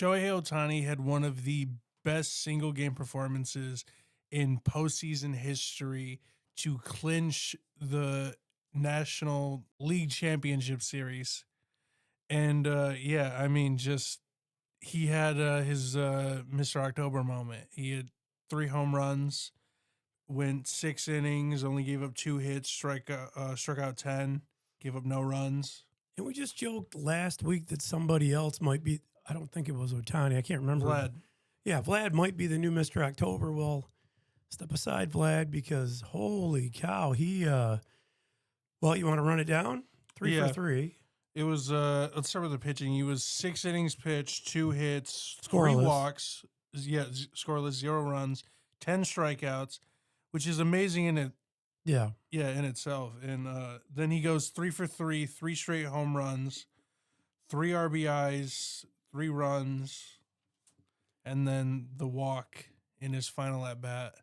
Shohei Ohtani had one of the best single game performances in postseason history to clinch the National League Championship Series. And yeah, I mean, just he had his Mr. October moment. He had 3 home runs, went 6 innings, only gave up 2 hits, struck out 10, gave up no runs. And we just joked last week that somebody else might be. I don't think it was Ohtani. I can't remember. Vlad. Yeah, Vlad might be the new Mr. October. Well, step aside, Vlad, because holy cow, he. Well, you want to run it down? Three Yeah. for three. It was let's start with the pitching. He was 6 innings pitched, 2 hits, Scoreless. 3 walks, scoreless, 0 runs, 10 strikeouts, which is amazing in it. Yeah. Yeah, in itself. And then he goes 3 for 3, 3 straight home runs, 3 RBIs, 3 runs, and then the walk in his final at bat.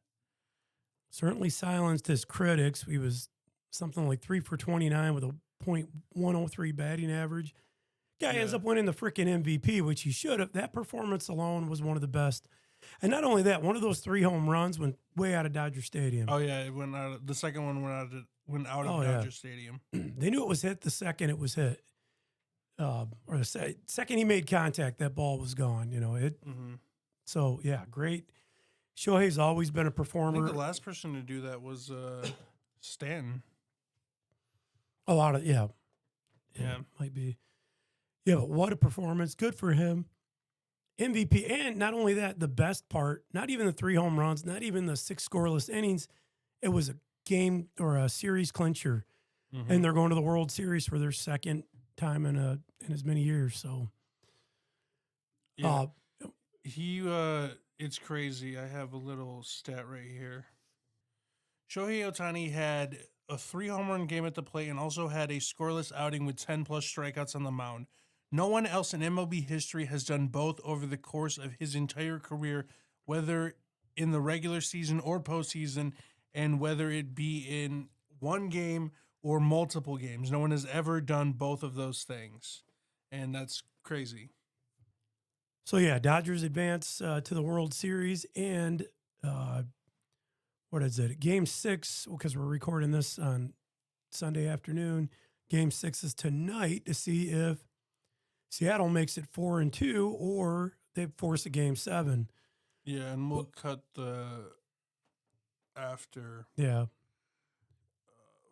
Certainly silenced his critics. He was something like 3 for 29 with a .103 batting average. Guy ends up winning the freaking MVP, which he should have. That performance alone was one of the best. And not only that, one of those 3 home runs went way out of Dodger Stadium. Oh yeah, it went out. The second one went out of Dodger Stadium. They knew it was hit the second it was hit, or the second he made contact, that ball was gone. You know it. Mm-hmm. So yeah, great. Shohei's always been a I performer. think the last person to do that was Stanton. A lot of Yeah. might be. Yeah, but what a performance! Good for him. MVP, and not only that, the best part, not even the 3 home runs, not even the 6 scoreless innings, it was a game or a series clincher, and they're going to the World Series for their second time in as many years. So, yeah, it's crazy. I have a little stat right here. Shohei Ohtani had a 3 home run game at the plate and also had a scoreless outing with 10 plus strikeouts on the mound. No one else in MLB history has done both over the course of his entire career, whether in the regular season or postseason, and whether it be in one game or multiple games. No one has ever done both of those things, and that's crazy. So yeah, Dodgers advance to the World Series, and what is it? Game 6, because we're recording this on Sunday afternoon. Game 6 is tonight to see if Seattle makes it 4-2, or they force a Game 7. Yeah, and we'll cut the after. Yeah.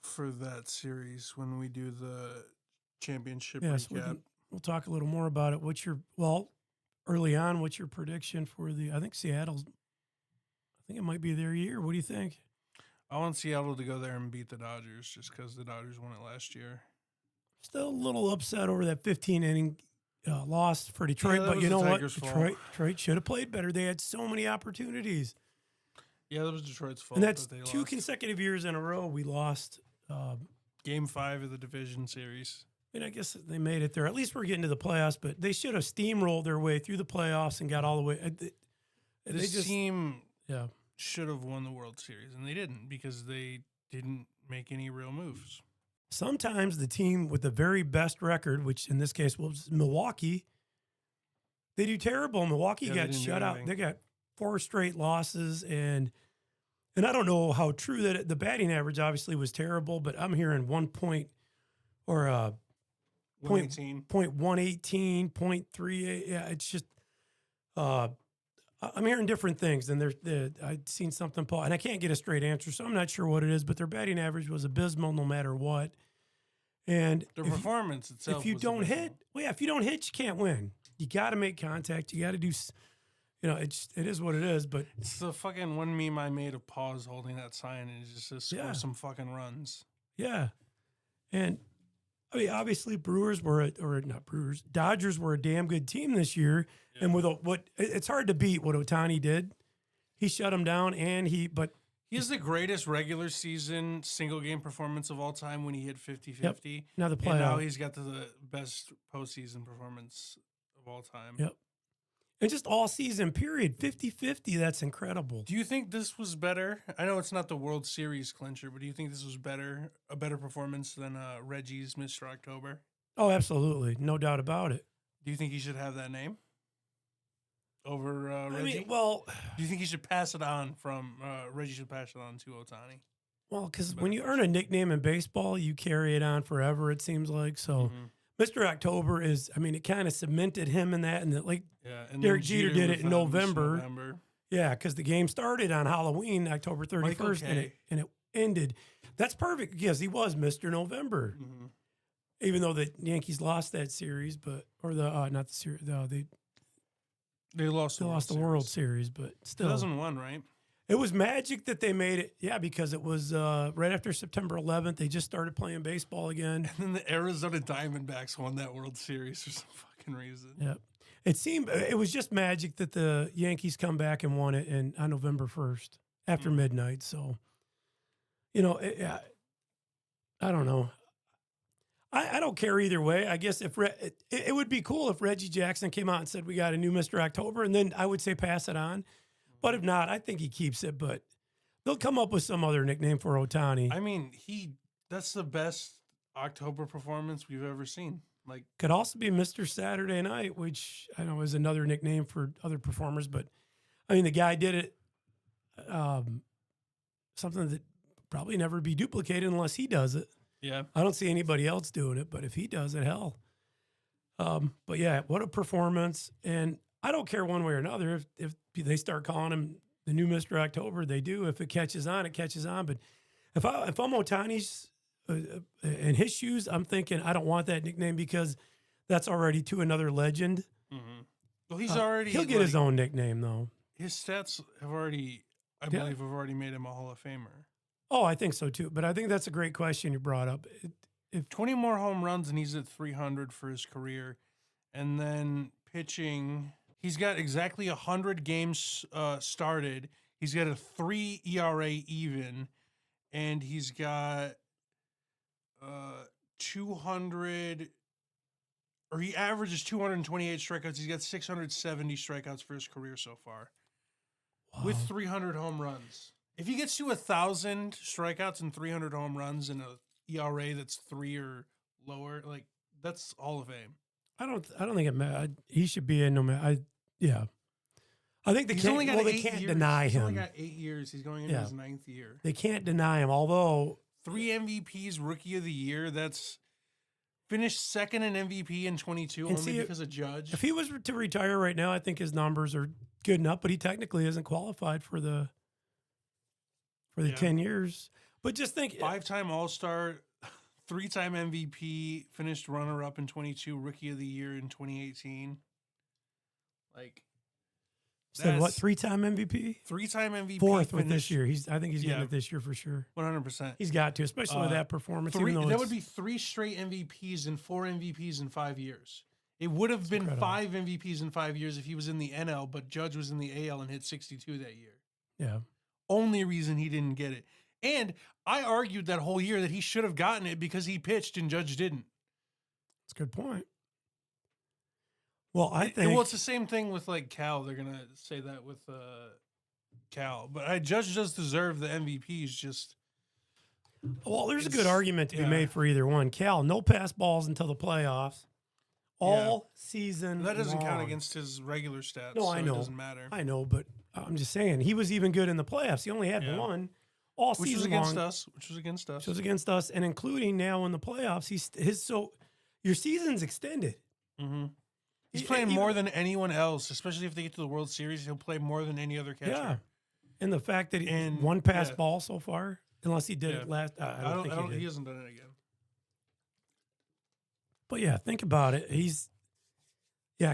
For that series when we do the championship Yes, recap. we'll talk a little more about it. Early on, what's your prediction for I think it might be their year. What do you think? I want Seattle to go there and beat the Dodgers just because the Dodgers won it last year. Still a little upset over that 15-inning loss for Detroit, but you know what? Detroit should have played better. They had so many opportunities. Yeah, that was Detroit's fault. And that's that they 2 lost. consecutive years in a row we lost. Game 5 of the division series. And I guess they made it there. At least we're getting to the playoffs, but they should have steamrolled their way through the playoffs and got all the way. This team should have won the World Series, and they didn't because they didn't make any real moves. Sometimes the team with the very best record, which in this case was Milwaukee, they do terrible. Milwaukee got shut out. They got 4 straight losses, and I don't know how true that the batting average obviously was terrible, but I'm hearing 1 point or 118. 0.118, 0.38. Yeah, it's just I'm hearing different things, and I'd seen something, Paul, and I can't get a straight answer, so I'm not sure what it is, but their batting average was abysmal no matter what. And their performance itself. If you don't hit, if you don't hit, you can't win. You got to make contact. You got to do, it is what it is. But it's the fucking one meme I made of Paws holding that sign and just to score some fucking runs. Yeah, and I mean, obviously, Dodgers were a damn good team this year. Yeah. And it's hard to beat what Ohtani did. He shut them down, but he has the greatest regular season single game performance of all time when he hit 50-50. Yep. Now and now he's got the best postseason performance of all time. Yep. And just all season period, 50-50, that's incredible. Do you think this was better? I know it's not the World Series clincher, but do you think this was a better performance than Reggie's Mr. October? Oh, absolutely. No doubt about it. Do you think he should have that name? over I Reggie? mean, well, Do you think he should pass it on from Reggie should pass it on to Ohtani? because when Better you earn a question. nickname in baseball, you carry it on forever. It seems like so. Mhm. Mr. October is, I mean, it kind of cemented him in that, and that like Yeah, and Derek then Jeter did it with in Mr. November. November. Yeah, because the game started on Halloween, October Michael 31st, and K. it ended. That's perfect because he was Mr. November. Mhm. Even though the Yankees lost that series, but or the not the series, They lost they the lost the World Series, but still, 2001, right? it was magic that they made it. Yeah, because it was right after September 11th. They just started playing baseball again. And then the Arizona Diamondbacks won that World Series for some fucking reason. Yeah, it was just magic that the Yankees come back and won it on November 1st after midnight. So, I don't know. I don't care either way. I guess if it would be cool if Reggie Jackson came out and said we got a new Mr. October, and then I would say pass it on. But if not, I think he keeps it. But they'll come up with some other nickname for Ohtani. I mean, that's the best October performance we've ever seen. Like, Could also be Mr. Saturday Night, which I know is another nickname for other performers. But I mean, the guy did it. Something that probably never be duplicated unless he does it. yeah. I don't see anybody else doing it, but if he does it, hell. But yeah, what a performance. And I don't care one way or another. If they start calling him the new Mr. October, they do. If it catches on, it catches on. But if I'm Otani's in his shoes, I'm thinking I don't want that nickname because that's already to another legend. Mm-hmm. Well, he's already. He'll get his own nickname though. His stats have already, I believe, have already made him a Hall of Famer. Oh, I think so too. But I think that's a great question you brought up. If 20 more home runs and he's at 300 for his career. And then pitching, he's got exactly 100 games started. He's got a 3 ERA even, and he's got 200, or he averages 228 strikeouts. He's got 670 strikeouts for his career so far, with 300 home runs. If he gets to 1,000 strikeouts and 300 home runs and a ERA that's 3 or lower, like, that's Hall of Fame. I don't think it matters. He should be in no matter. I think He's only got they 8 can't years. deny He's him. only got 8 years. He's going into his 9th year. They can't deny him. Although 3 MVPs, Rookie of the Year. That's finished second in MVP in 22 And only see, because of Judge. if he was to retire right now, I think his numbers are good enough. But he technically isn't qualified for the 10 years. But just think, 5-time All-Star, 3-time MVP, finished runner-up in 22, Rookie of the Year in 2018. Like, said what? 3-time MVP, 3-time MVP, fourth with this year. I think he's getting Yeah. it this year for sure. 100%. He's got to, especially with that performance. Even though That would be 3 straight MVPs and 4 MVPs in 5 years. It would have been incredible. 5 MVPs in 5 years if he was in the NL, but Judge was in the AL and hit 62 that year. yeah. Only reason he didn't get it. And I argued that whole year that he should have gotten it because he pitched and Judge didn't. That's a good point. Well, I think Well, it's the same thing with like Cal. They're gonna say that with Cal, but Judge does deserve the MVPs. Just there's a good it's- argument to be yeah. made for either one. Cal, no pass balls until the playoffs, all season. that doesn't count long. against his regular stats. No, so I know. It doesn't matter. I know, but I'm just saying he was even good in the playoffs. He only had Yeah. one all Which season was against long. us. Which was against us. Which was against us, and including now in the playoffs. So your season's extended. Mm-hmm. He's E- playing even- more than anyone else, especially if they get to the World Series. He'll play more than any other catcher. Yeah, and the fact that he And- one pass yeah. ball so far, unless he did Yeah. it last. I don't think he did. He hasn't done it again. But yeah, think about it.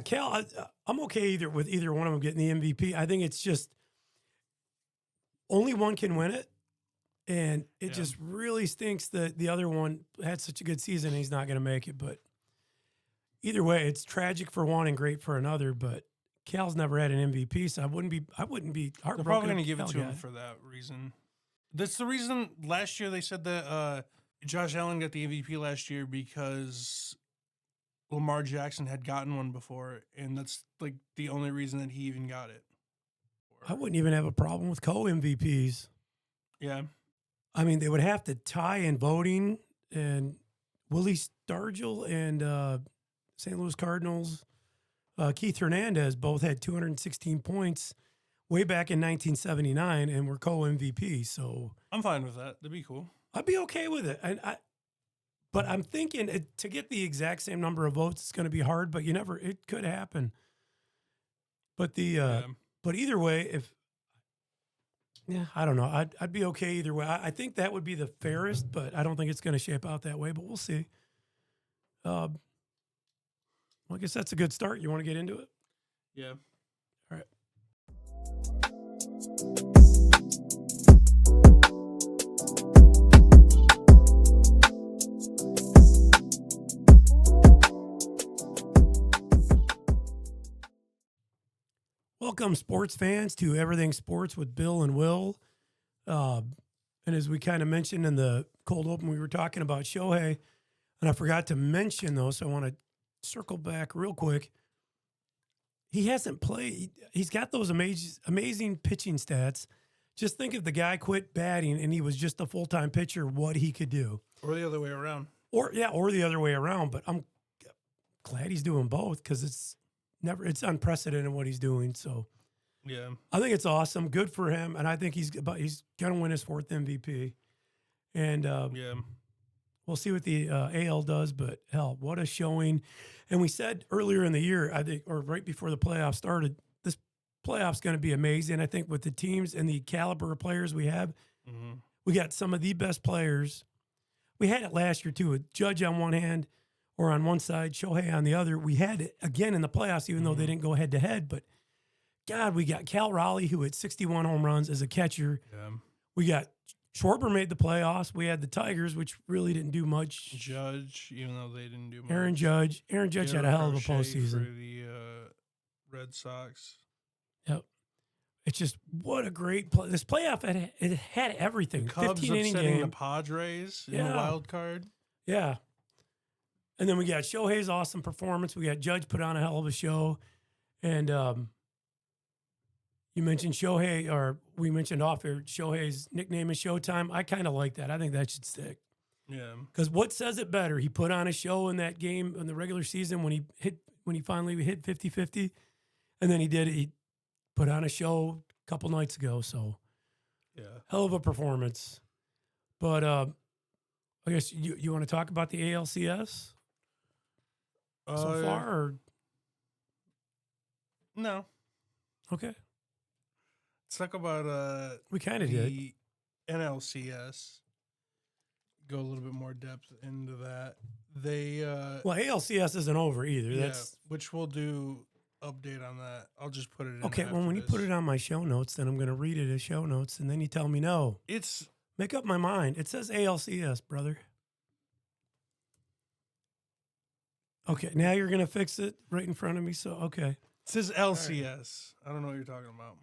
Cal. I'm okay with either one of them getting the MVP. I think it's just only one can win it, and it Yeah. just really stinks that the other one had such a good season and he's not going to make it. But either way, it's tragic for one and great for another. But Cal's never had an MVP, so I wouldn't be heartbroken. They're probably going to if give it Cal to got him for that reason. That's the reason last year they said that Josh Allen got the MVP last year because Lamar Jackson had gotten one before, and that's like the only reason that he even got it. I wouldn't even have a problem with co-MVPs. Yeah. I mean, they would have to tie in voting, and Willie Stargell and St. Louis Cardinals Keith Hernandez both had 216 points way back in 1979 and were co-MVP. So I'm fine with that. That'd be cool. I'd be okay with it. But I'm thinking to get the exact same number of votes, it's going to be hard, but it could happen. But but either way, I don't know. I'd be okay either way. I think that would be the fairest, but I don't think it's going to shape out that way, but we'll see. Well, I guess that's a good start. You want to get into it? Yeah. All right. Welcome, sports fans, to Everything Sports with Bill and Will. And as we kind of mentioned in the cold open, we were talking about Shohei, and I forgot to mention, though, so I want to circle back real quick. He hasn't played. He's got those amazing pitching stats. Just think if the guy quit batting and he was just a full-time pitcher, what he could do. Or the other way around. Or the other way around. But I'm glad he's doing both because it's unprecedented what he's doing. So yeah, I think it's awesome. Good for him. And I think he's going to win his 4th MVP. And we'll see what the AL does, but hell, what a showing. And we said earlier in the year, I think, or right before the playoffs started, this playoff's going to be amazing. I think with the teams and the caliber of players we have, we got some of the best players. We had it last year too, with Judge on one hand or on one side, Shohei on the other. We had it again in the playoffs, even though they didn't go head to head. But God, we got Cal Raleigh, who hit 61 home runs as a catcher. Yeah. We got Schwarber made the playoffs. We had the Tigers, which really didn't do much. Judge, even though they didn't do much. Aaron Judge had a hell of a postseason. For the Red Sox. Yep. It's just what a great play. This playoff it had everything. The Cubs 15-inning upsetting game. the Padres in the wild card. Yeah. And then we got Shohei's awesome performance. We got Judge put on a hell of a show. And you mentioned Shohei, or we mentioned off air, Shohei's nickname is Showtime. I kind of like that. I think that should stick. Yeah. Because what says it better? He put on a show in that game in the regular season when he finally hit 50-50. And then he put on a show a couple nights ago. So yeah, hell of a performance. But I guess you want to talk about the ALCS so far? Or? No. Okay. Let's talk about we kind of did the NLCS. Go a little bit more depth into that. They well, ALCS isn't over either. Yeah, That's which we'll do update on that. I'll just put it in. Okay, well, when you put it on my show notes, then I'm going to read it as show notes, and then you tell me no. Make up my mind. It says ALCS, brother. Okay, now you're going to fix it right in front of me. So okay, it says LCS. I don't know what you're talking about.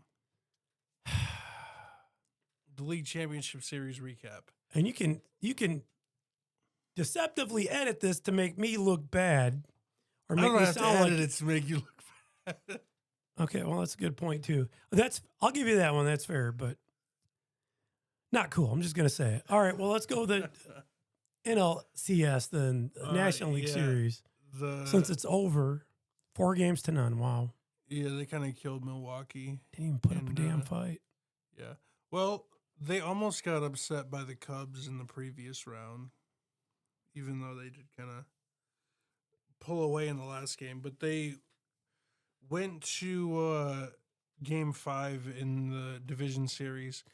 The League Championship Series recap. And you can deceptively edit this to make me look bad, or make me sound like it to make you look bad. Okay, well, that's a good point too. I'll give you that one. That's fair, but not cool. I'm just gonna say it. All right, well, let's go with the NLCS, the National League Series. Since it's over, 4-0 Wow. Yeah, they kind of killed Milwaukee. Didn't even put up a damn fight. Yeah. Well, they almost got upset by the Cubs in the previous round, even though they did kind of pull away in the last game. But they went to Game 5 in the division series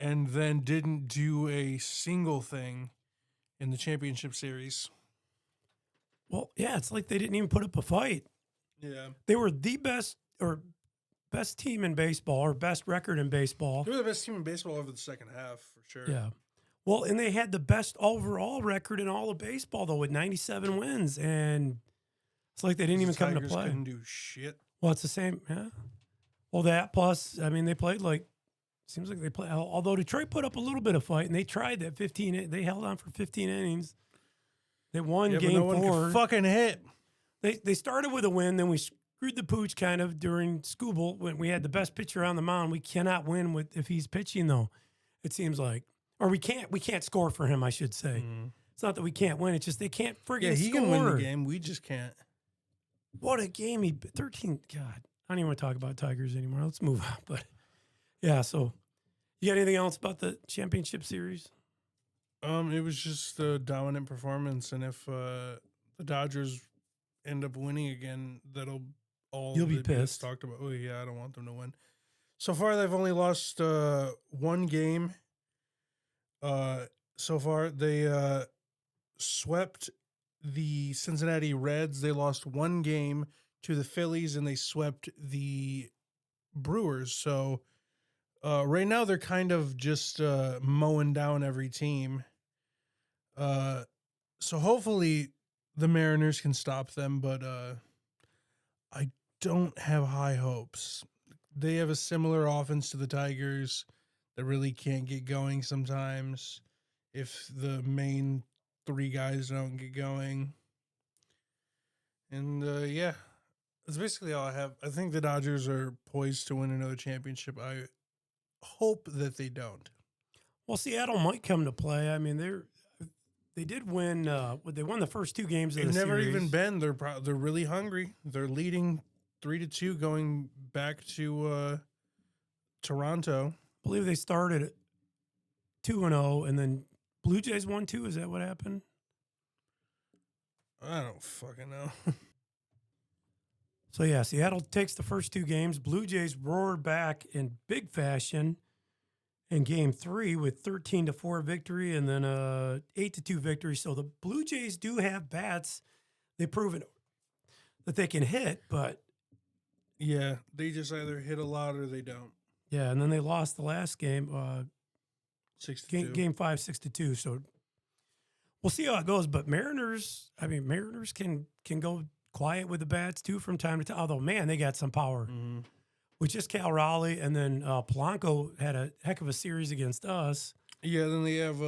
and then didn't do a single thing in the championship series. Well, yeah, it's like they didn't even put up a fight. Yeah. They were the best team in baseball, or best record in baseball. They were the best team in baseball over the second half, for sure. Yeah. Well, and they had the best overall record in all of baseball, though, with 97 wins. And it's like they didn't even come to play. Couldn't do shit. Well, it's the same. Yeah. Well, that plus, I mean, they played seems like they played, although Detroit put up a little bit of fight, and they tried that 15, they held on for 15 innings. They won game 4. No one could fucking hit. They started with a win, then we screwed the pooch kind of during Skubal when we had the best pitcher on the mound. We cannot win if he's pitching, though, it seems like. Or we can't score for him, I should say. It's not that we can't win, it's just they can't friggin' score. Yeah, he can win the game. We just can't. What a game! 13. God, I don't even want to talk about Tigers anymore. Let's move on. But yeah, so you got anything else about the championship series? It was just a dominant performance, and if the Dodgers end up winning again, that'll all You'll be that gets pissed. talked about. Oh yeah, I don't want them to win. So far, they've only lost one game. So far they swept the Cincinnati Reds. They lost one game to the Phillies, and they swept the Brewers. So right now they're kind of just mowing down every team. Uh, so hopefully the Mariners can stop them, but I don't have high hopes. They have a similar offense to the Tigers that really can't get going sometimes if the main three guys don't get going. And yeah, that's basically all I have. I think the Dodgers are poised to win another championship. I hope that they don't. Well, Seattle might come to play. I mean, they did win. They won the first two games of They've the never series. even been. They're really hungry. They're leading 3-2 going back to Toronto. I believe they started 2-0, and then Blue Jays won 2. Is that what happened? I don't fucking know. So yeah, Seattle takes the first two games. Blue Jays roared back in big fashion in Game 3 with 13-4 victory, and then 8-2 victory. So the Blue Jays do have bats. They've proven that they can hit, but Yeah, they just either hit a lot or they don't. yeah, and then they lost the last game, 6-2. game 5, 6-2. So we'll see how it goes. But Mariners can go quiet with the bats too from time to time. Although, man, they got some power. Mm-hmm. With just Cal Raleigh, and then Polanco had a heck of a series against us. Yeah, then they have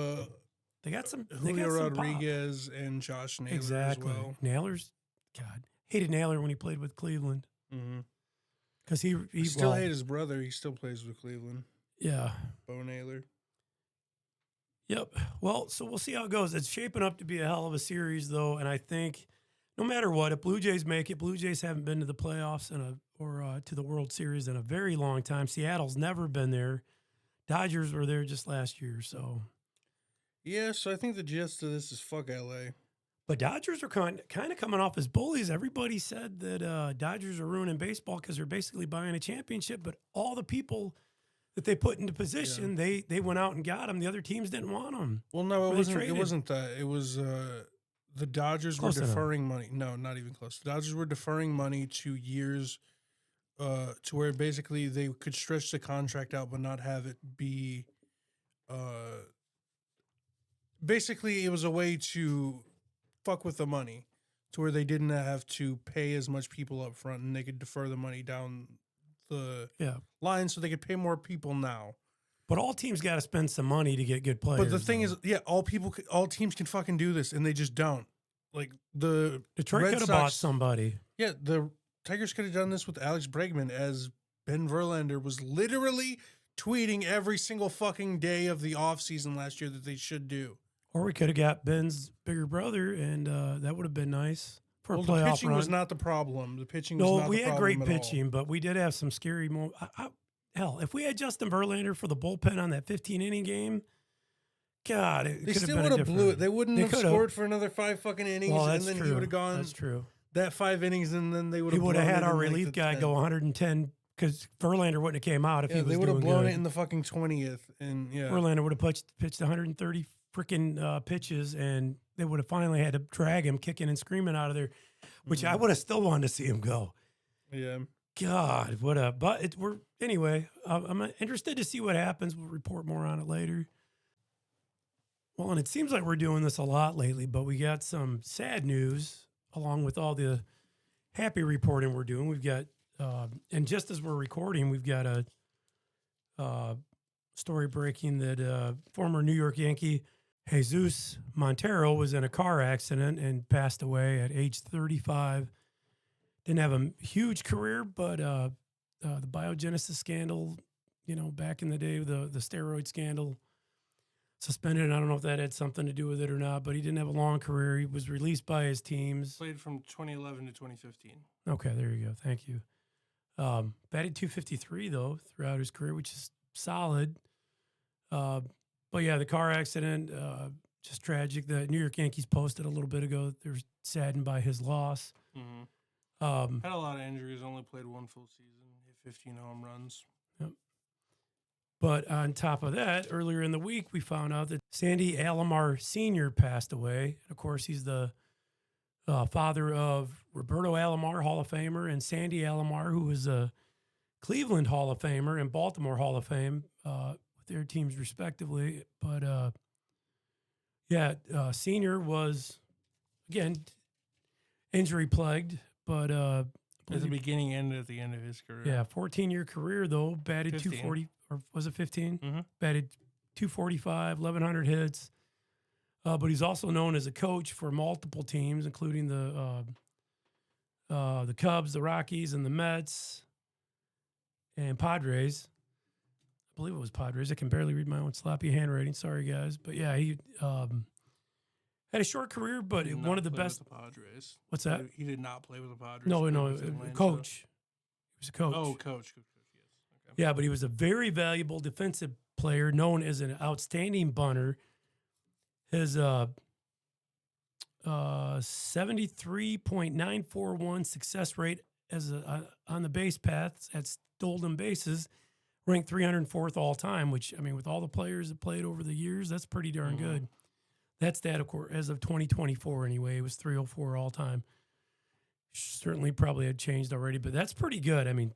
They got some Julio some pop. Rodriguez and Josh Naylor Exactly. as well. Naylor's, God, hated Naylor when he played with Cleveland Mm-hmm. because he Still hate his brother. He still plays with Cleveland. Yeah. Bo Naylor. Yep. Well, so we'll see how it goes. It's shaping up to be a hell of a series, though, and I think no matter what, if Blue Jays make it, Blue Jays haven't been to the playoffs or to the World Series in a very long time. Seattle's never been there. Dodgers were there just last year, so. Yeah, so I think the gist of this is fuck LA. But Dodgers are kind of coming off as bullies. Everybody said that Dodgers are ruining baseball because they're basically buying a championship. But all the people that they put into position, they went out and got them. The other teams didn't want them. Well, no, it wasn't. It wasn't that. It was the Dodgers Close were deferring money. No, not even close. The Dodgers were deferring money to years, to where basically they could stretch the contract out but not have it be. Basically, it was a way to fuck with the money, to where they didn't have to pay as much people up front, and they could defer the money down the line, so they could pay more people now. But all teams got to spend some money to get good players. But the thing is, yeah, all teams can fucking do this, and they just don't. Like the Detroit could have bought somebody. Yeah, the Tigers could have done this with Alex Bregman, as Ben Verlander was literally tweeting every single fucking day of the offseason last year that they should do. Or we could have got Ben's bigger brother, and that would have been nice for a playoff the pitching run. was not the problem. The pitching was not the problem. No, we had great pitching, but we did have some scary moments. Hell, if we had Justin Verlander for the bullpen on that 15-inning game, God, it could have been would have blew it. They wouldn't have scored for another 5 fucking innings, and then he would have gone. That's true. That 5 innings, and then they would have. He would have had our relief guy go 110 because Verlander wouldn't have came out if he was doing good. They would have blown it in the fucking 20th, and Verlander would have pitched 130 freaking pitches, and they would have finally had to drag him kicking and screaming out of there, which I would have still wanted to see him go. Yeah. God, anyway. I'm interested to see what happens. We'll report more on it later. Well, and it seems like we're doing this a lot lately, but we got some sad news along with all the happy reporting we're doing. We've got, and just as we're recording, we've got a story breaking that former New York Yankee Jesus Montero was in a car accident and passed away at age 35. Didn't have a huge career, but the biogenesis scandal, back in the day, the steroid scandal, suspended. And I don't know if that had something to do with it or not, but he didn't have a long career. He was released by his teams. Played from 2011 to 2015. Okay, there you go. Thank you. Batted 253 though throughout his career, which is solid. But yeah, the car accident, just tragic. The New York Yankees posted a little bit ago that they're saddened by his loss. Had a lot of injuries. Only played one full season. Hit 15 home runs. Yep. But on top of that, earlier in the week, we found out that Sandy Alomar Sr. passed away. And of course, he's the father of Roberto Alomar, Hall of Famer, and Sandy Alomar, who was a Cleveland Hall of Famer and Baltimore Hall of Fame with their teams respectively. But Senior was, again, injury plagued, but at the beginning and at the end of his career. Yeah, 14-year career though, batted 15. 240, or was it 15? Mm-hmm. Batted 245, 1,100 hits. But he's also known as a coach for multiple teams, including the Cubs, the Rockies, and the Mets, and Padres. I believe it was Padres. I can barely read my own sloppy handwriting. Sorry, guys. But yeah, he had a short career, but one of the best. With the Padres. What's that? He did not play with the Padres. No, With Atlanta. coach. He was a coach. Oh, coach. Yes. Okay. Yeah, but he was a very valuable defensive player, known as an outstanding bunter. His 73.941 success rate as on the base paths at stolen bases, ranked 304th all time. Which, I mean, with all the players that played over the years, that's pretty darn good. That's that, of course, as of 2024 anyway. It was 304 all time. Certainly probably had changed already, but that's pretty good. I mean,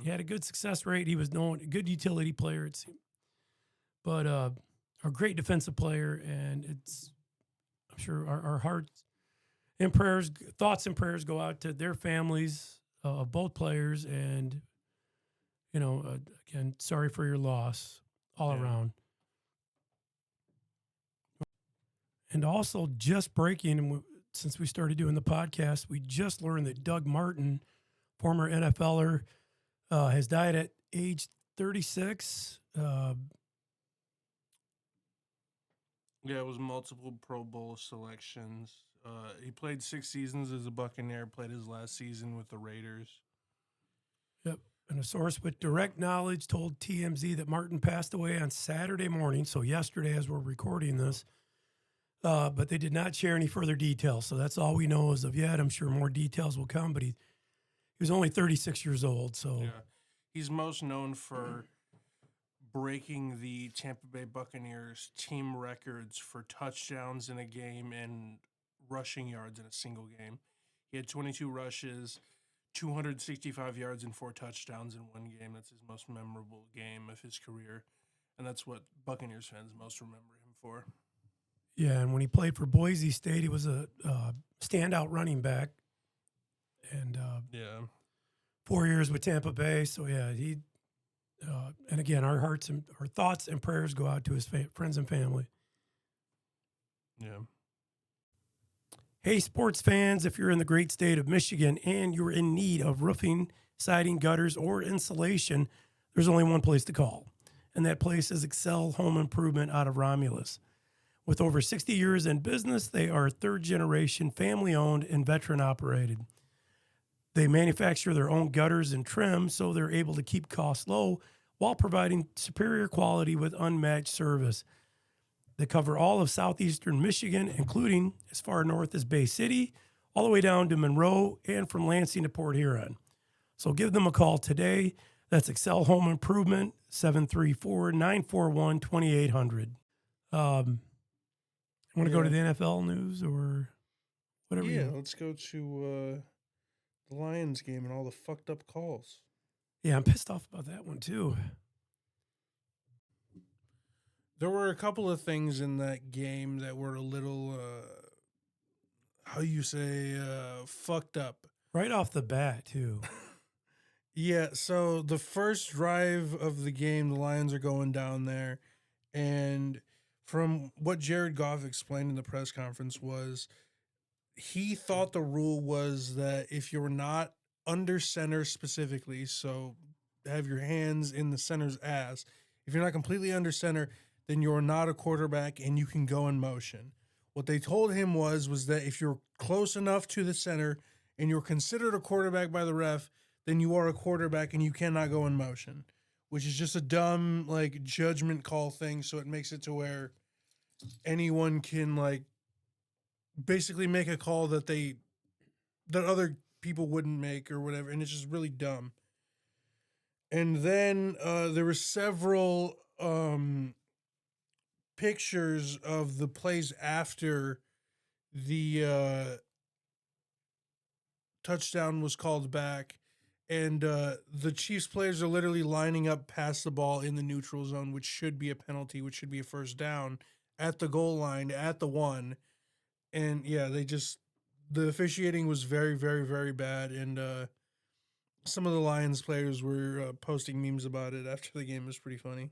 he had a good success rate. He was known a good utility player, it seemed. But a great defensive player, and I'm sure our hearts and prayers, thoughts and prayers go out to their families of both players, and again, sorry for your loss all around. And also, just breaking, since we started doing the podcast, we just learned that Doug Martin, former NFLer, has died at age 36. It was multiple Pro Bowl selections. He played 6 seasons as a Buccaneer, played his last season with the Raiders. Yep. And a source with direct knowledge told TMZ that Martin passed away on Saturday morning, so yesterday as we're recording this. But they did not share any further details. So that's all we know as of yet. I'm sure more details will come, but he was only 36 years old. So he's most known for breaking the Tampa Bay Buccaneers team records for touchdowns in a game and rushing yards in a single game. He had 22 rushes, 265 yards, and 4 touchdowns in one game. That's his most memorable game of his career. And that's what Buccaneers fans most remember him for. Yeah, and when he played for Boise State, he was a standout running back. And 4 years with Tampa Bay. So, yeah, he and again, our hearts and our thoughts and prayers go out to his friends and family. Yeah. Hey, sports fans, if you're in the great state of Michigan and you're in need of roofing, siding, gutters, or insulation, there's only one place to call. And that place is Excel Home Improvement out of Romulus. With over 60 years in business, they are third-generation, family-owned, and veteran-operated. They manufacture their own gutters and trim, so they're able to keep costs low while providing superior quality with unmatched service. They cover all of southeastern Michigan, including as far north as Bay City, all the way down to Monroe, and from Lansing to Port Huron. So give them a call today. That's Excel Home Improvement, 734-941-2800. Want to go to the NFL news or whatever? Yeah, let's go to the Lions game and all the fucked up calls. Yeah, I'm pissed off about that one too. There were a couple of things in that game that were a little, fucked up. Right off the bat too. Yeah, so the first drive of the game, the Lions are going down there, and from what Jared Goff explained in the press conference was he thought the rule was that if you're not under center specifically, so have your hands in the center's ass, if you're not completely under center, then you're not a quarterback and you can go in motion. What they told him was that if you're close enough to the center and you're considered a quarterback by the ref, then you are a quarterback and you cannot go in motion, which is just a dumb like judgment call thing. So it makes it to where anyone can like basically make a call that other people wouldn't make or whatever, and it's just really dumb. And then there were several pictures of the plays after the touchdown was called back, and the Chiefs players are literally lining up past the ball in the neutral zone, which should be a penalty, which should be a first down, at the goal line, at the one. And yeah, the officiating was very, very, very bad. And some of the Lions players were posting memes about it after the game. It was pretty funny.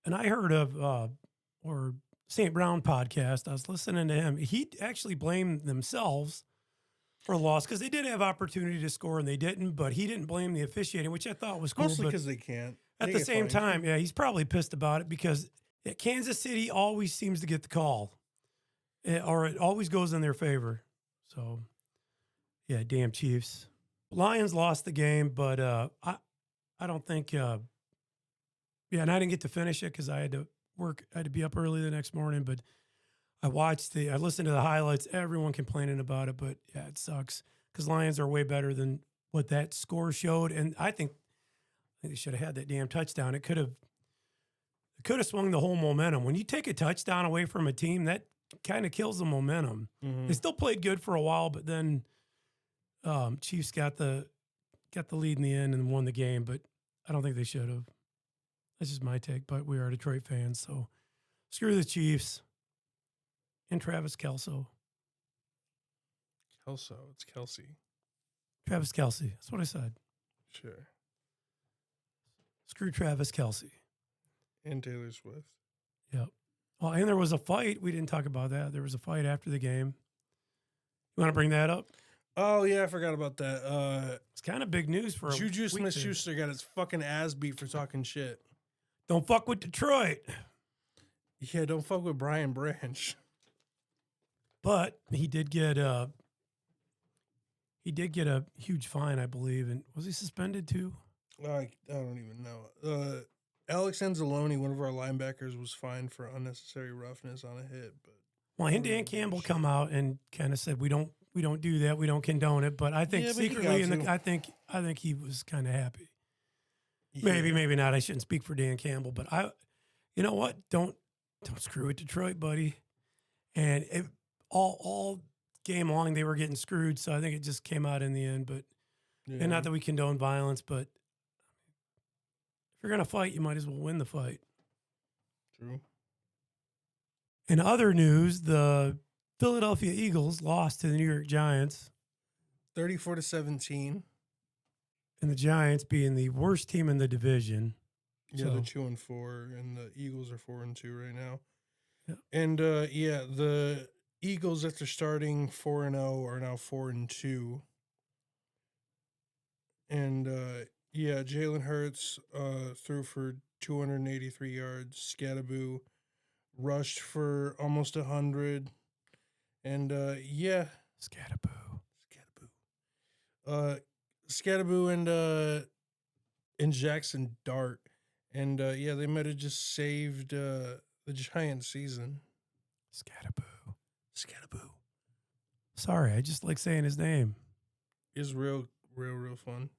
And I heard of or St. Brown podcast. I was listening to him. He actually blamed themselves for the loss because they did have opportunity to score and they didn't. But he didn't blame the officiating, which I thought was cool. Mostly because they can't. At the same time, yeah, he's probably pissed about it because Kansas City always seems to get the call, or it always goes in their favor. So, yeah, damn Chiefs. Lions lost the game, but I don't think. And I didn't get to finish it because I had to work. I had to be up early the next morning. But I listened to the highlights. Everyone complaining about it, but yeah, it sucks because Lions are way better than what that score showed. And I think they should have had that damn touchdown. It could have swung the whole momentum. When you take a touchdown away from a team, that kind of kills the momentum. Mm-hmm. They still played good for a while, but then Chiefs got the lead in the end and won the game. But I don't think they should have. That's just my take. But we are Detroit fans, so screw the Chiefs and Travis Kelce. It's Kelsey. Travis Kelce. That's what I said. Sure. Screw Travis Kelce. And Taylor Swift. Yep. Well, and there was a fight. We didn't talk about that. There was a fight after the game. You want to bring that up? Oh, yeah, I forgot about that. It's kind of big news for Juju Smith-Schuster got his fucking ass beat for talking shit. Don't fuck with Detroit. Yeah, don't fuck with Brian Branch. But he did get a huge fine, I believe. And was he suspended too? I don't even know. Alex Anzalone, one of our linebackers, was fined for unnecessary roughness on a hit. But and Dan Campbell come out and kind of said we don't do that, we don't condone it. But I think secretly, I think he was kind of happy. Yeah. Maybe not. I shouldn't speak for Dan Campbell, but you know what? Don't screw with Detroit, buddy. And all game long they were getting screwed, so I think it just came out in the end. But and not that we condone violence, but if you're gonna fight, you might as well win the fight. True. In other news, the Philadelphia Eagles lost to the New York Giants, 34-17. And the Giants being the worst team in the division. Yeah, they're 2-4, and the Eagles are 4-2 right now. Yeah. And the Eagles, after starting 4-0, are now 4-2. And Jalen Hurts threw for 283 yards. Scatterboo rushed for almost 100. And Scatterboo and Jackson Dart. And they might have just saved the Giants season. Scatterboo. Sorry, I just like saying his name. It's real fun.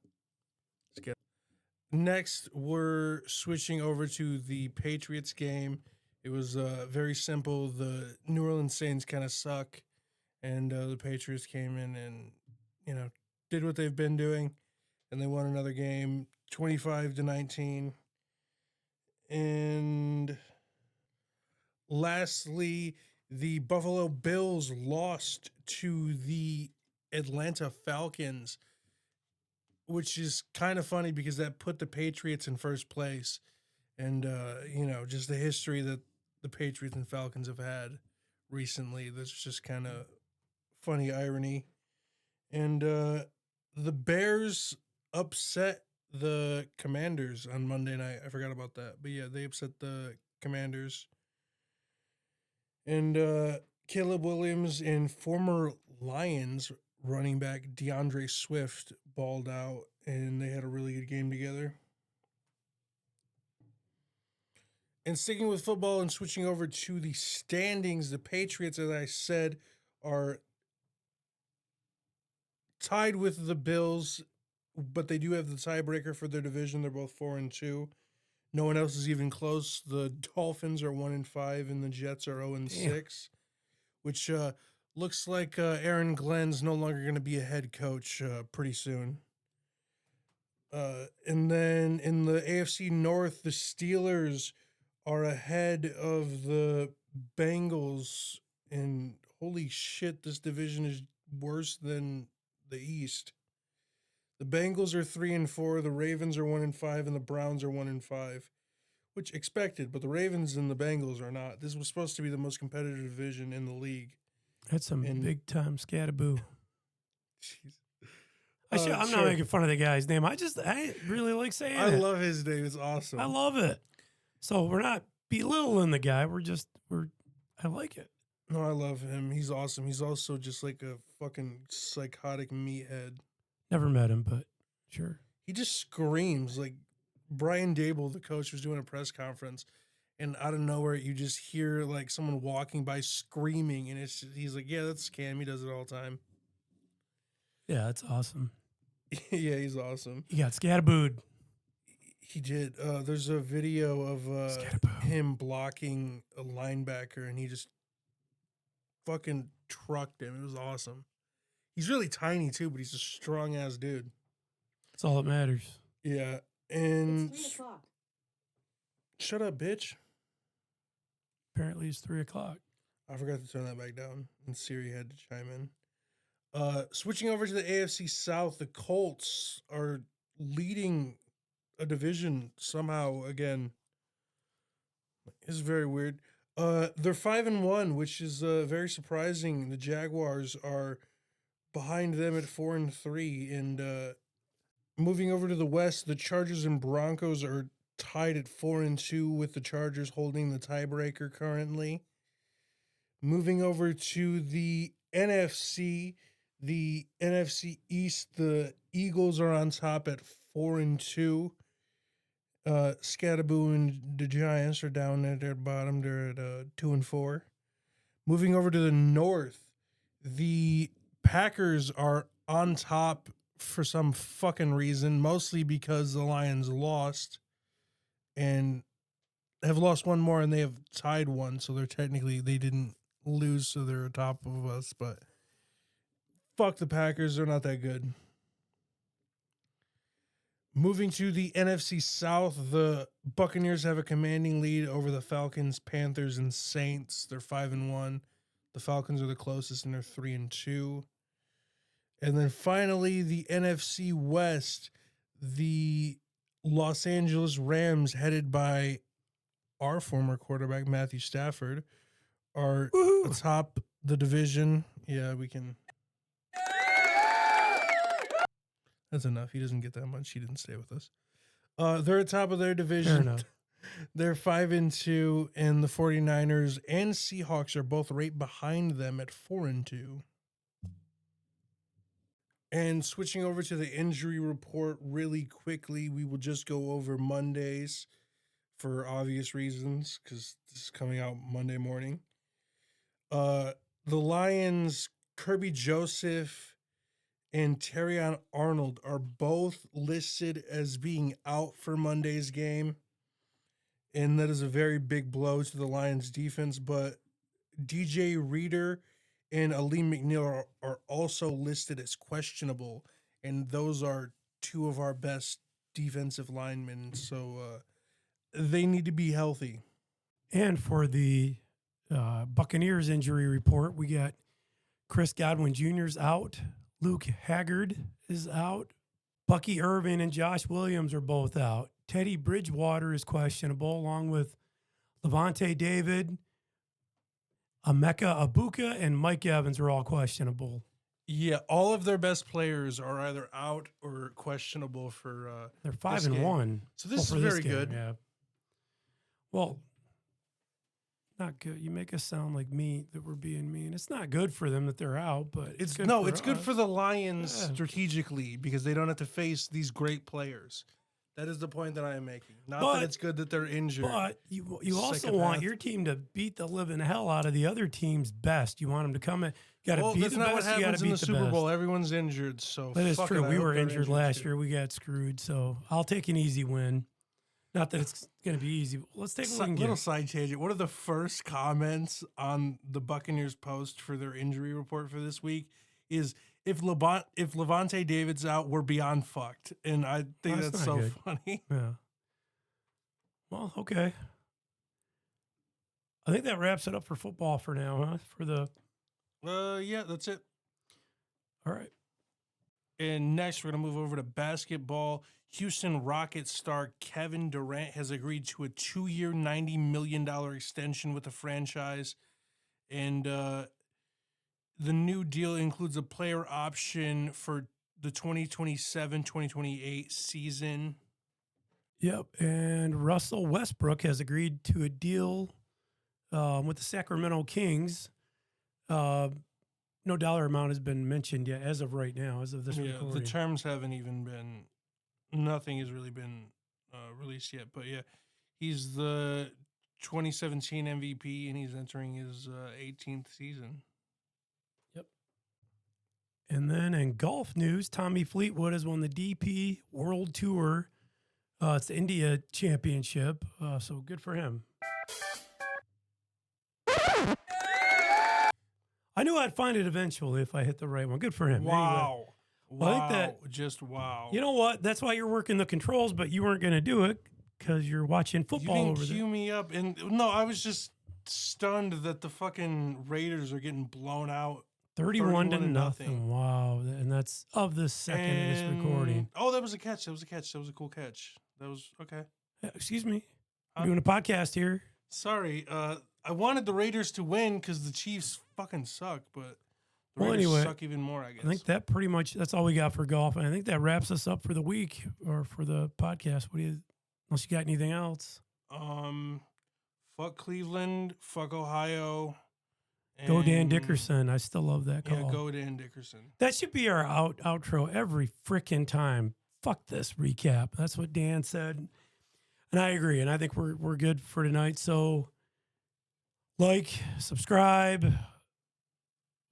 Next, we're switching over to the Patriots game. It was very simple. The New Orleans Saints kind of suck, and the Patriots came in and did what they've been doing, and they won another game, 25-19. And lastly, the Buffalo Bills lost to the Atlanta Falcons, which is kind of funny because that put the Patriots in first place. And, just the history that the Patriots and Falcons have had recently, that's just kind of funny irony. And the Bears upset the Commanders on Monday night. I forgot about that. But yeah, they upset the Commanders. And Caleb Williams and former Lions running back DeAndre Swift balled out, and they had a really good game together. And sticking with football and switching over to the standings, the Patriots, as I said, are tied with the Bills, but they do have the tiebreaker for their division. They're both 4-2. No one else is even close. The Dolphins are 1-5, and the Jets are 0-6, which looks like Aaron Glenn's no longer going to be a head coach pretty soon. And then in the AFC North, the Steelers are ahead of the Bengals, and holy shit, this division is worse than the East. The Bengals are 3-4, the Ravens are 1-5, and the Browns are 1-5, which expected, but the Ravens and the Bengals are not. This was supposed to be the most competitive division in the league. That's some big time scattaboo. Jeez. I'm not making fun of the guy's name. I really like saying it. I love his name. It's awesome. I love it. So we're not belittling the guy. I like it. No, I love him. He's awesome. He's also just like a fucking psychotic meathead. Never met him, but sure. He just screams. Like Brian Dable, the coach, was doing a press conference, and out of nowhere, you just hear like someone walking by screaming, and he's like, "Yeah, that's Cam. He does it all the time." Yeah, that's awesome. Yeah, he's awesome. He got scattabooed. He did. There's a video of him blocking a linebacker, and he just fucking trucked him. It was awesome. He's really tiny too, but he's a strong ass dude. That's all that matters. Yeah, and It's 3 o'clock. Shut up, bitch. Apparently, it's 3:00. I forgot to turn that back down, and Siri had to chime in. Switching over to the AFC South, the Colts are leading a division somehow again. It's very weird. They're 5-1, which is very surprising. The Jaguars are behind them at 4-3, and moving over to the West, the Chargers and Broncos are tied at 4-2, with the Chargers holding the tiebreaker currently. Moving over to the NFC East, the Eagles are on top at 4-2. Scattaboo and the Giants are down at their bottom. They're at 2-4. Moving over to the North, the Packers are on top for some fucking reason, mostly because the Lions lost and have lost one more, and they have tied one, so they didn't lose, so they're atop of us, but fuck the Packers, they're not that good. Moving to the NFC South, the Buccaneers have a commanding lead over the Falcons, Panthers, and Saints. They're 5-1. The Falcons are the closest, and they're 3-2. And then finally, the NFC West, the Los Angeles Rams, headed by our former quarterback, Matthew Stafford, are atop the division. Yeah, we can. That's enough. He doesn't get that much. He didn't stay with us. They're at top of their division. Fair enough. They're 5-2, and the 49ers and Seahawks are both right behind them at 4-2. And switching over to the injury report really quickly, we will just go over Mondays for obvious reasons, because this is coming out Monday morning. The Lions, Kirby Joseph and Terrion Arnold are both listed as being out for Monday's game. And that is a very big blow to the Lions defense. But DJ Reader and Ali McNeil are also listed as questionable. And those are two of our best defensive linemen. So they need to be healthy. And for the Buccaneers injury report, we got Chris Godwin Jr.'s out. Luke Haggard is out. Bucky Irvin and Josh Williams are both out. Teddy Bridgewater is questionable, along with Levante David, Emeka Abuka, and Mike Evans are all questionable. Yeah, all of their best players are either out or questionable for. They're this 5-1. game. So this for is very game, good. Yeah. Well, not good. You make us sound like that we're being mean. It's not good for them that they're out, but It's good no, for it's good us. for the Lions Yeah. strategically because they don't have to face these great players. That is the point that I am making. Not But- that it's good that they're injured. But you also Psychopath. want your team to beat the living hell out of the other team's best. You want them to come in. You got to Well, beat that's the not what best. You got happens to in beat the the Super best. Bowl. Everyone's injured, so That is fuck it, true. I We hope were they're injured last too. year. We got screwed. So I'll take an easy win. Not that it's going to be easy. Let's take what we can Little get. side tangent. One of the first comments on the Buccaneers post for their injury report for this week is if Levante David's out, we're beyond fucked, and I think That's that's not so good. funny. Yeah. Well, okay. I think that wraps it up for football for now, huh? For the Yeah, that's it. all right. And next, we're going to move over to basketball. Houston Rockets star Kevin Durant has agreed to a 2-year, $90 million extension with the franchise. And the new deal includes a player option for the 2027-2028 season. Yep. And Russell Westbrook has agreed to a deal with the Sacramento Kings. No dollar amount has been mentioned yet as of right now, as of this Yeah, recording. the terms haven't even been, nothing has really been released yet. But yeah, he's the 2017 MVP and he's entering his 18th season. Yep. And then in golf news, Tommy Fleetwood has won the DP World Tour. It's the India Championship, so good for him. I knew I'd find it eventually if I hit the right one. Good for him. Wow. Anyway, well, I think Just wow. you know what? That's why you're working the controls, but you weren't going to do it because you're watching You football didn't over cue there. me up. And no, I was just stunned that the fucking Raiders are getting blown out. 31 to 31 to nothing. Wow. And that's of the second of this recording. Oh, that was a catch. That was a catch. That was a cool catch. That was okay. Excuse me. Huh? We're doing a podcast here. Sorry. I wanted the Raiders to win because the Chiefs fucking suck, but the Well, Raiders anyway, suck even more, I guess. I think that pretty much, that's all we got for golf. And I think that wraps us up for the week or for the podcast. Unless you got anything else. Fuck Cleveland, fuck Ohio. Go Dan and- Dickerson. I still love that call. Yeah, go Dan Dickerson. That should be our outro every freaking time. Fuck this recap. That's what Dan said. And I agree. And I think we're good for tonight. So like, subscribe.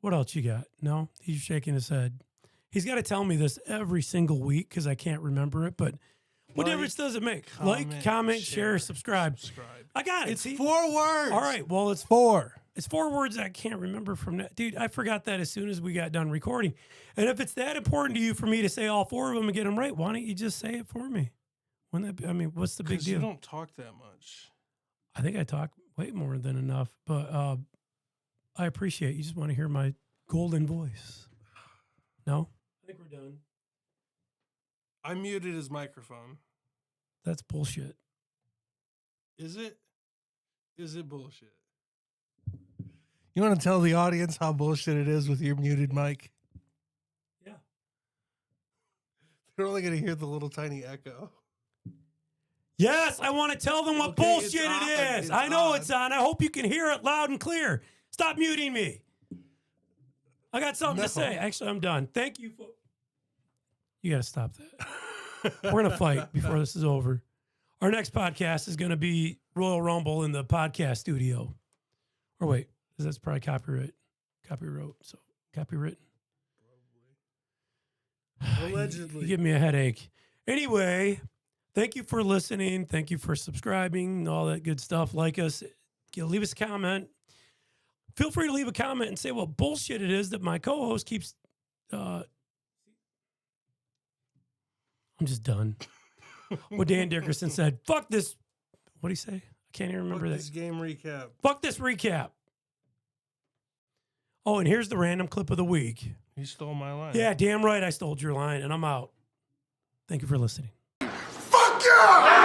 What else you got? No? He's shaking his head. He's got to tell me this every single week because I can't remember it. But what Like, difference does it make? comment, Like, comment, share, subscribe. Subscribe. I got it. It's See? 4 words. All right. Well, it's 4. It's 4 words I can't remember from that. Dude, I forgot that as soon as we got done recording. And if it's that important to you for me to say all 4 of them and get them right, why don't you just say it for me? Wouldn't that be, I mean, what's the big Because deal? you don't talk that much. I think I talk way more than enough, but I appreciate you just want to hear my golden voice. No? I think we're done. I muted his microphone. That's bullshit. Is it? Is it bullshit? You want to tell the audience how bullshit it is with your muted mic? Yeah. They're only going to hear the little tiny echo. Yes, I want to tell them what Okay, bullshit it's on. it is. It's I know on. it's on. I hope you can hear it loud and clear. Stop muting me. I got something No. to say. Actually, I'm done. Thank you. You got to stop that. We're going to fight before this is over. Our next podcast is going to be Royal Rumble in the podcast studio. Or wait, that's probably copyright. Copyright. So copywritten. Allegedly. You give me a headache. Anyway, thank you for listening. Thank you for subscribing and all that good stuff. Like us. Leave us a comment. Feel free to leave a comment and say what bullshit it is that my co-host keeps. I'm just done. What Dan Dickerson said. Fuck this. What did he say? I can't even remember Fuck that. this game recap. Fuck this recap. Oh, and here's the random clip of the week. He stole my line. Yeah, damn right I stole your line, and I'm out. Thank you for listening. Fuck you!